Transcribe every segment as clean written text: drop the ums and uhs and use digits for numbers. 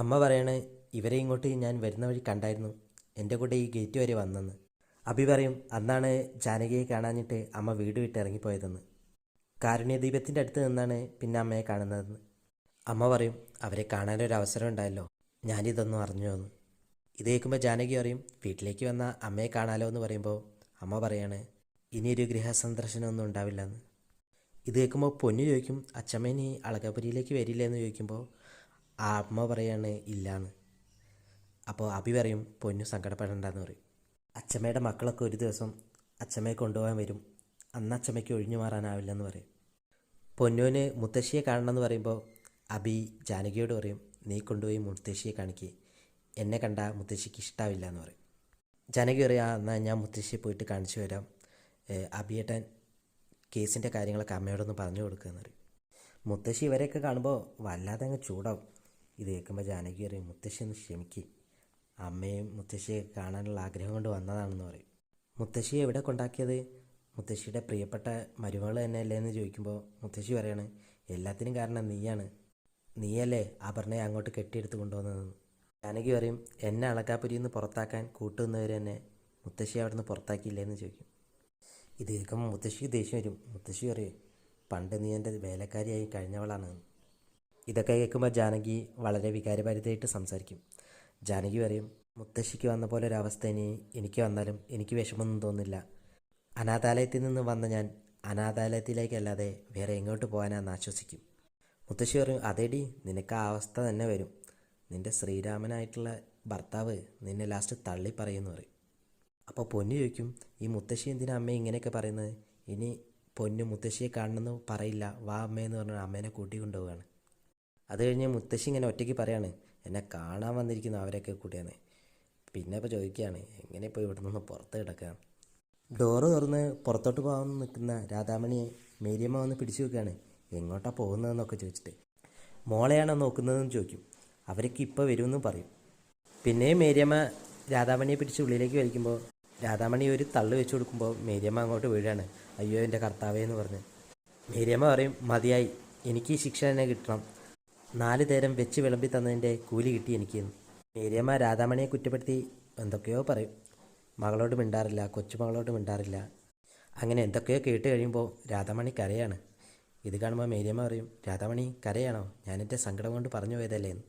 അമ്മ പറയാണ് ഇവരെ ഇങ്ങോട്ട് ഞാൻ വരുന്ന വഴി കണ്ടായിരുന്നു, എൻ്റെ കൂടെ ഈ ഗേറ്റ് വരെ വന്നെന്ന്. അഭി പറയും അന്നാണ് ജാനകിയെ കാണാഞ്ഞിട്ട് അമ്മ വീട് വിട്ട് ഇറങ്ങിപ്പോയതെന്ന്. കാരുണ്യദീപത്തിൻ്റെ അടുത്ത് നിന്നാണ് പിന്നെ അമ്മയെ കാണുന്നതെന്ന്. അമ്മ പറയും അവരെ കാണാനൊരു അവസരം ഉണ്ടായല്ലോ, ഞാനിതൊന്നും അറിഞ്ഞു എന്ന്. ഇത് കേൾക്കുമ്പോൾ ജാനകി പറയും വീട്ടിലേക്ക് വന്ന അമ്മയെ കാണാലോ എന്ന് പറയുമ്പോൾ അമ്മ പറയാണ് ഇനിയൊരു ഗൃഹസന്ദർശനമൊന്നും ഉണ്ടാവില്ലെന്ന്. ഇത് കേൾക്കുമ്പോൾ പൊന്നു ചോദിക്കും അച്ചമ്മ ഇനി അളകാപുരിയിലേക്ക് വരില്ലേ എന്ന് ചോദിക്കുമ്പോൾ ആ അമ്മ പറയാണ് ഇല്ലാന്ന്. അപ്പോൾ അഭി പറയും പൊന്നു സങ്കടപ്പെടണ്ടെന്ന് പറയും. അച്ചമ്മയുടെ മക്കളൊക്കെ ഒരു ദിവസം അച്ചമ്മയെ കൊണ്ടുപോകാൻ വരും, അന്ന് അച്ചമ്മയ്ക്ക് ഒഴിഞ്ഞു മാറാനാവില്ലെന്ന് പറയും. പൊന്നുവിന് മുത്തശ്ശിയെ കാണണമെന്ന് പറയുമ്പോൾ അഭി ജാനകിയോട് പറയും നീ കൊണ്ടുപോയി മുത്തശ്ശിയെ കാണിക്കുക, എന്നെ കണ്ട മുത്തശ്ശിക്ക് ഇഷ്ടാവില്ല എന്ന് പറയും. ജാനകി പറയും എന്നാൽ ഞാൻ മുത്തശ്ശിയെ പോയിട്ട് കാണിച്ചു വരാം, അഭിയേട്ടൻ കേസിൻ്റെ കാര്യങ്ങളൊക്കെ അമ്മയോടൊന്ന് പറഞ്ഞു കൊടുക്കുക എന്ന് പറയും. മുത്തശ്ശി ഇവരെയൊക്കെ കാണുമ്പോൾ വല്ലാതെ അങ്ങ് ചൂടാവും. ഇത് കേൾക്കുമ്പോൾ ജാനകി പറയും മുത്തശ്ശി ഒന്ന് ക്ഷമിക്കുക, അമ്മയും മുത്തശ്ശിയെ കാണാനുള്ള ആഗ്രഹം കൊണ്ട് വന്നതാണെന്ന് പറയും. മുത്തശ്ശിയെ എവിടെ കൊണ്ടാക്കിയത്, മുത്തശ്ശിയുടെ പ്രിയപ്പെട്ട മരുമകൾ തന്നെയല്ലേ എന്ന് ചോദിക്കുമ്പോൾ മുത്തശ്ശി പറയാണ് എല്ലാത്തിനും കാരണം നീയല്ലേ അപർണയെ അങ്ങോട്ട് കെട്ടിയെടുത്ത് കൊണ്ടുവന്നതെന്ന്. ജാനകി പറയും എന്നെ അളകാപുരിയിൽ നിന്ന് പുറത്താക്കാൻ കൂട്ടുന്നവർ തന്നെ മുത്തശ്ശി അവിടെ നിന്ന് പുറത്താക്കിയില്ലേന്ന് ചോദിക്കും. ഇത് കേൾക്കുമ്പോൾ മുത്തശ്ശിക്ക് ദേഷ്യം വരും. മുത്തശ്ശി പറയും പണ്ട് നീ എൻ്റെ വേലക്കാരിയായി കഴിഞ്ഞവളാണ്. ഇതൊക്കെ കേൾക്കുമ്പോൾ ജാനകി വളരെ വികാരഭരിതമായിട്ട് സംസാരിക്കും. ജാനകി പറയും മുത്തശ്ശിക്ക് വന്ന പോലെ ഒരു അവസ്ഥ ഇനി എനിക്ക് വന്നാലും എനിക്ക് വിഷമമൊന്നും തോന്നില്ല. അനാഥാലയത്തിൽ നിന്ന് വന്ന ഞാൻ അനാഥാലയത്തിലേക്കല്ലാതെ വേറെ എങ്ങോട്ട് പോകാനാന്ന് ആശ്വസിക്കും. മുത്തശ്ശി പറയും അതേടി നിനക്ക് ആ അവസ്ഥ തന്നെ വരും, നിൻ്റെ ശ്രീരാമനായിട്ടുള്ള ഭർത്താവ് നിന്നെ ലാസ്റ്റ് തള്ളി പറയുമെന്ന് പറയും. അപ്പോൾ പൊന്നു ചോദിക്കും ഈ മുത്തശ്ശി എന്തിനാ അമ്മ ഇങ്ങനെയൊക്കെ പറയുന്നത്, ഇനി പൊന്നു മുത്തശ്ശിയെ കാണണമെന്ന് പറയില്ല, വാ അമ്മയെന്ന് പറഞ്ഞാൽ അമ്മേനെ കൂട്ടിക്കൊണ്ടുപോവുകയാണ്. അത് കഴിഞ്ഞ് മുത്തശ്ശി ഇങ്ങനെ ഒറ്റയ്ക്ക് പറയാണ് എന്നെ കാണാൻ വന്നിരിക്കുന്നു അവരൊക്കെ കൂട്ടിയാണ്. പിന്നെ ഇപ്പോൾ ചോദിക്കുകയാണ് എങ്ങനെ ഇപ്പോൾ ഇവിടെ നിന്ന് പുറത്ത് കിടക്കുക. ഡോറ് തുറന്ന് പുറത്തോട്ട് പോകാൻ നിൽക്കുന്ന രാധാമണിയെ മേരിയമ്മ വന്ന് പിടിച്ചു വെക്കുകയാണ്, എങ്ങോട്ടാണ് പോകുന്നതെന്നൊക്കെ ചോദിച്ചിട്ട്. മോളെയാണോ നോക്കുന്നതെന്ന് ചോദിക്കും. അവരൊക്കെ ഇപ്പോൾ വരുമെന്നും പറയും. പിന്നെയും മേരിയമ്മ രാധാമണിയെ പിടിച്ച് ഉള്ളിലേക്ക് വലിക്കുമ്പോൾ രാധാമണി ഒരു തള്ളു വെച്ച് കൊടുക്കുമ്പോൾ മേരിയമ്മ അങ്ങോട്ട് വീഴാണ്, അയ്യോ എൻ്റെ കർത്താവേ എന്ന് പറഞ്ഞ്. മേരിയമ്മ പറയും മതിയായി, എനിക്ക് ഈ ശിക്ഷ തന്നെ കിട്ടണം, 4 നേരം വെച്ച് വിളമ്പി തന്നതിൻ്റെ കൂലി കിട്ടി എനിക്കെന്ന്. മേരിയമ്മ രാധാമണിയെ കുറ്റപ്പെടുത്തി എന്തൊക്കെയോ പറയും. മകളോട് മിണ്ടാറില്ല, കൊച്ചുമകളോട് മിണ്ടാറില്ല, അങ്ങനെ എന്തൊക്കെയോ കേട്ട് കഴിയുമ്പോൾ രാധാമണി കരയാണ്. ഇത് കാണുമ്പോൾ മേരിയമ്മ പറയും രാധാമണി കരയാണോ, ഞാനെൻ്റെ സങ്കടം കൊണ്ട് പറഞ്ഞു പോയതല്ലേ എന്ന്.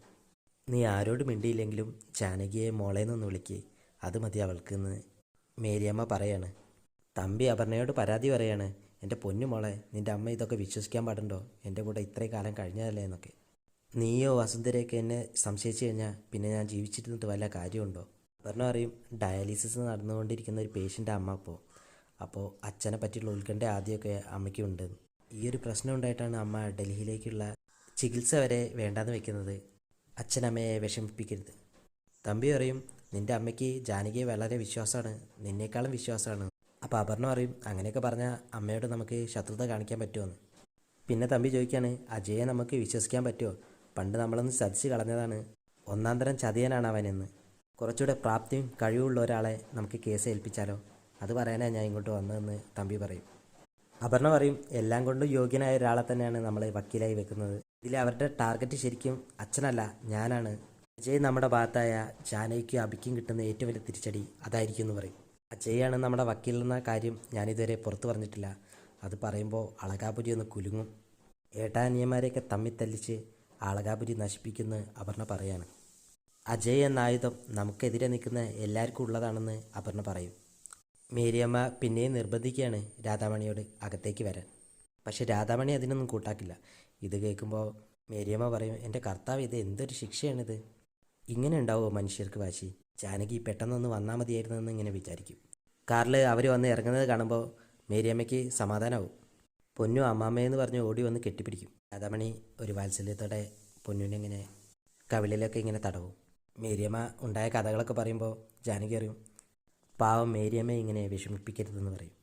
നീ ആരോട് മിണ്ടിയില്ലെങ്കിലും ജാനകിയെ മോളേന്നൊന്ന് വിളിക്കുക, അത് മതി അവൾക്കെന്ന് മേരിയമ്മ പറയാണ്. തമ്പി അപർണയോട് പരാതി പറയാണ് എൻ്റെ പൊന്നു മോളെ നിൻ്റെ അമ്മ ഇതൊക്കെ വിശ്വസിക്കാൻ പാടുണ്ടോ, എൻ്റെ കൂടെ ഇത്രയും കാലം കഴിഞ്ഞതല്ലേ എന്നൊക്കെ. നീയോ വസുന്ധരയൊക്കെ എന്നെ സംശയിച്ചു കഴിഞ്ഞാൽ പിന്നെ ഞാൻ ജീവിച്ചിരുന്നിട്ട് വല്ല കാര്യമുണ്ടോ. അപർണ പറയും ഡയാലിസിസ് നടന്നുകൊണ്ടിരിക്കുന്ന ഒരു പേഷ്യൻ്റ് അമ്മ അപ്പോൾ അച്ഛനെ പറ്റിയുള്ള ഉത്കണ്ഠ ആദ്യമൊക്കെ അമ്മയ്ക്കുണ്ട്. ഈ ഒരു പ്രശ്നം ഉണ്ടായിട്ടാണ് അമ്മ ഡൽഹിയിലേക്കുള്ള ചികിത്സ വരെ വേണ്ടാന്ന് വെക്കുന്നത്, അച്ഛനമ്മയെ വിഷമിപ്പിക്കരുത്. തമ്പി പറയും നിൻ്റെ അമ്മയ്ക്ക് ജാനകിയെ വളരെ വിശ്വാസമാണ്, നിന്നേക്കാളും വിശ്വാസമാണ്. അപ്പോൾ അപർണ പറയും അങ്ങനെയൊക്കെ പറഞ്ഞാൽ അമ്മയോട് നമുക്ക് ശത്രുത കാണിക്കാൻ പറ്റുമെന്ന്. പിന്നെ തമ്പി ചോദിക്കുകയാണ് അജയെ നമുക്ക് വിശ്വസിക്കാൻ പറ്റുമോ, പണ്ട് നമ്മളൊന്ന് ചതിച്ച് കളഞ്ഞതാണ്, ഒന്നാം തരം ചതിയനാണ് അവനെന്ന്. കുറച്ചുകൂടെ പ്രാപ്തിയും കഴിവുള്ള ഒരാളെ നമുക്ക് കേസ് ഏൽപ്പിച്ചാലോ, അത് പറയാനാണ് ഞാൻ ഇങ്ങോട്ട് വന്നതെന്ന് തമ്പി പറയും. അപർണ പറയും എല്ലാം കൊണ്ടും യോഗ്യനായ ഒരാളെ തന്നെയാണ് നമ്മൾ വക്കീലായി വെക്കുന്നത്, ഇതിൽ അവരുടെ ടാർഗറ്റ് ശരിക്കും അച്ഛനല്ല ഞാനാണ്. അജയ് നമ്മുടെ ഭാഗത്തായ ജാനകിക്കും അഭിക്കും കിട്ടുന്ന ഏറ്റവും വലിയ തിരിച്ചടി അതായിരിക്കും എന്ന് പറയും. അജയാണ് നമ്മുടെ വക്കീലെന്ന കാര്യം ഞാനിതുവരെ പുറത്തു പറഞ്ഞിട്ടില്ല, അത് പറയുമ്പോൾ അളകാപുരി ഒന്ന് കുലുങ്ങും. ഏട്ടാനിയന്മാരെയൊക്കെ തമ്മിൽ തല്ലിച്ച് അളകാപുരി നശിപ്പിക്കുമെന്ന് അപർണ പറയാണ്. അജയ് എന്ന ആയുധം നമുക്കെതിരെ നിൽക്കുന്ന എല്ലാവർക്കും ഉള്ളതാണെന്ന് അപർണ പറയും. മേരിയമ്മ പിന്നെയും നിർബന്ധിക്കുകയാണ് രാധാമണിയോട് അകത്തേക്ക് വരാൻ. പക്ഷെ രാധാമണി അതിനൊന്നും കൂട്ടാക്കില്ല. ഇത് കേൾക്കുമ്പോൾ മേരിയമ്മ പറയും എൻ്റെ കർത്താവ് ഇത് എന്തൊരു ശിക്ഷയാണിത്, ഇങ്ങനെ ഉണ്ടാവുമോ മനുഷ്യർക്ക് വാശി, ജാനകി പെട്ടെന്നൊന്ന് വന്നാൽ മതിയായിരുന്നെന്ന് ഇങ്ങനെ വിചാരിക്കും. കാറിൽ അവർ വന്ന് ഇറങ്ങുന്നത് കാണുമ്പോൾ മേരിയമ്മയ്ക്ക് സമാധാനമാവും. പൊന്നു അമ്മാമ്മയെന്ന് പറഞ്ഞ് ഓടി വന്ന് കെട്ടിപ്പിടിക്കും. രാധാമണി ഒരു വാത്സല്യത്തോടെ പൊന്നുവിനെ ഇങ്ങനെ കവിളിലൊക്കെ ഇങ്ങനെ തടവും. മേരിയമ്മ ഉണ്ടായ കഥകളൊക്കെ പറയുമ്പോൾ ജാനകി അറിയും പാവം മേരിയമ്മയെ ഇങ്ങനെ വിഷമിപ്പിക്കരുതെന്ന് പറയും.